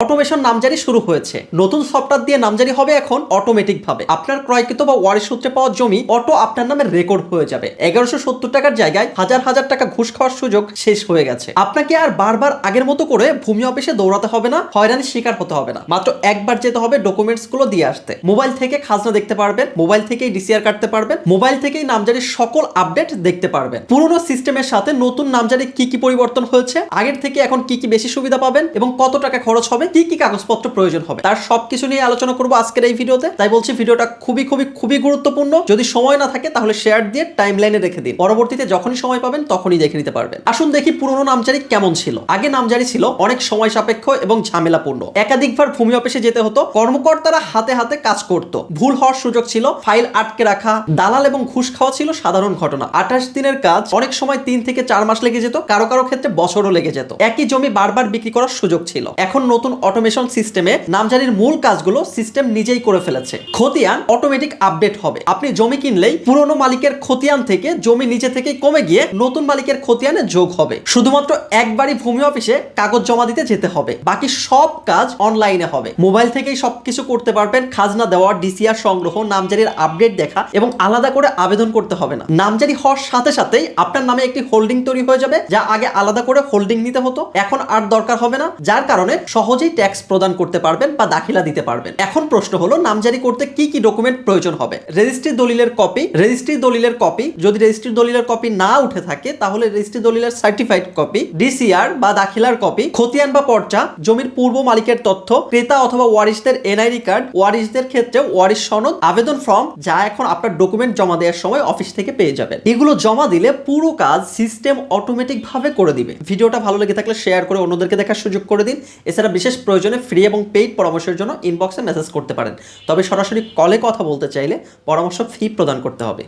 Automation নামজারি শুরু হয়েছে। নতুন সফটওয়্যার দিয়ে নামজারি হবে এখন অটোমেটিক ভাবে। আপনার ক্রয়কৃত বা ওয়ারিশ সূত্রে পাওয়া জমি অটো আপনার নামে রেকর্ড হয়ে যাবে। 1170 টাকার জায়গায় হাজার হাজার টাকা ঘুষ খাওয়ার সুযোগ শেষ হয়ে গেছে। আপনাকে আর বারবার আগের মতো করে ভূমি অফিসে দৌড়াতে হবে না, হয়রানির শিকার হতে হবে না। মাত্র একবার যেতে হবে ডকুমেন্টস গুলো দিয়ে আসতে। মোবাইল থেকে খাজনা দেখতে পারবেন, মোবাইল থেকেই ডিসিআর কাটতে পারবেন, মোবাইল থেকেই নামজারির সকল আপডেট দেখতে পারবেন। পুরনো সিস্টেমের সাথে নতুন নামজারি কি কি পরিবর্তন হয়েছে, আগের থেকে এখন কি কি বেশি সুবিধা পাবেন এবং কত টাকা খরচ হবে, কি কি কাগজপত্র প্রয়োজন হবে, তার সবকিছু নিয়ে আলোচনা করব আজকের এই ভিডিওতে। তাই বলছি ভিডিওটা খুবই গুরুত্বপূর্ণ। যদি সময় না থাকে তাহলে শেয়ার দিয়ে টাইমলাইনে রেখে দিন, পরবর্তীতে যখনই সময় পাবেন তখনই দেখে নিতে পারবেন। আসুন দেখি পুরনো নামজারি কেমন ছিল। আগে নামজারি ছিল অনেক সময় সাপেক্ষ এবং ঝামেলাপূর্ণ। একাধিকবার ভূমি অফিসে যেতে হতো, কর্মকর্তারা হাতে হাতে কাজ করত, ভুল হওয়ার সুযোগ ছিল, ফাইল আটকে রাখা, দালাল এবং ঘুষ খাওয়া ছিল সাধারণ ঘটনা। 28 দিনের কাজ অনেক সময় 3 থেকে 4 মাস লেগে যেত, কারো কারো ক্ষেত্রে বছরও লেগে যেত। একই জমি বারবার বিক্রি করার সুযোগ ছিল। এখন নতুন অটোমেশন সিস্টেমে নামজারির মূল কাজগুলো সিস্টেম নিজেই করে ফেলেছে। খতিয়ান অটোমেটিক আপডেট হবে। আপনি জমি কিনলেই পুরনো মালিকের খতিয়ান থেকে জমি নিজে থেকেই কমে গিয়ে নতুন মালিকের খতিয়ানে যোগ হবে। শুধুমাত্র একবারই ভূমি অফিসে কাগজ জমা দিতে যেতে হবে, বাকি সব কাজ অনলাইনে হবে। মোবাইল থেকেই সবকিছু করতে পারবেন। খাজনা দেওয়া, ডিসিআর সংগ্রহ, নামজারির আপডেট দেখা এবং আলাদা করে আবেদন করতে হবে না। নামজারি হওয়ার সাথে সাথেই আপনার নামে একটি হোল্ডিং তৈরি হয়ে যাবে, যা আগে আলাদা করে হোল্ডিং নিতে হতো, এখন আর দরকার হবে না, যার কারণে সহজেই ট্যাক্স প্রদান করতে পারবেন বা দাখিলা দিতে পারবেন। এখন প্রশ্ন হলো নামজারি করতে কি কি ডকুমেন্ট প্রয়োজন হবে। রেজিস্ট্রি দলিলের কপি, যদি রেজিস্ট্রি দলিলের কপি না উঠে থাকে তাহলে রেজিস্ট্রি দলিলের সার্টিফাইড কপি, ডিসিআর বা দাখিলার কপি, খতিয়ান বা পর্চা, জমির পূর্ব মালিকের তথ্য, ক্রেতা অথবা ওয়ারিশদের এনআইডি কার্ড, ওয়ারিশদের ক্ষেত্রে ওয়ারিশ সনদ, আবেদন ফর্ম, যা এখন আপনার ডকুমেন্ট জমা দেওয়ার সময় অফিস থেকে পেয়ে যাবেন। এগুলো জমা দিলে পুরো কাজ সিস্টেম অটোমেটিক ভাবে করে দিবে। ভিডিওটা ভালো লেগে থাকলে শেয়ার করে অন্যদেরকে দেখার সুযোগ করে দিন। এছাড়া বিশেষ প্রয়োজনে ফ্রি এবং পেইড পরামর্শের জন্য ইনবক্সে মেসেজ করতে পারেন। তবে সরাসরি কলে কথা বলতে চাইলে পরামর্শ ফি প্রদান করতে হবে।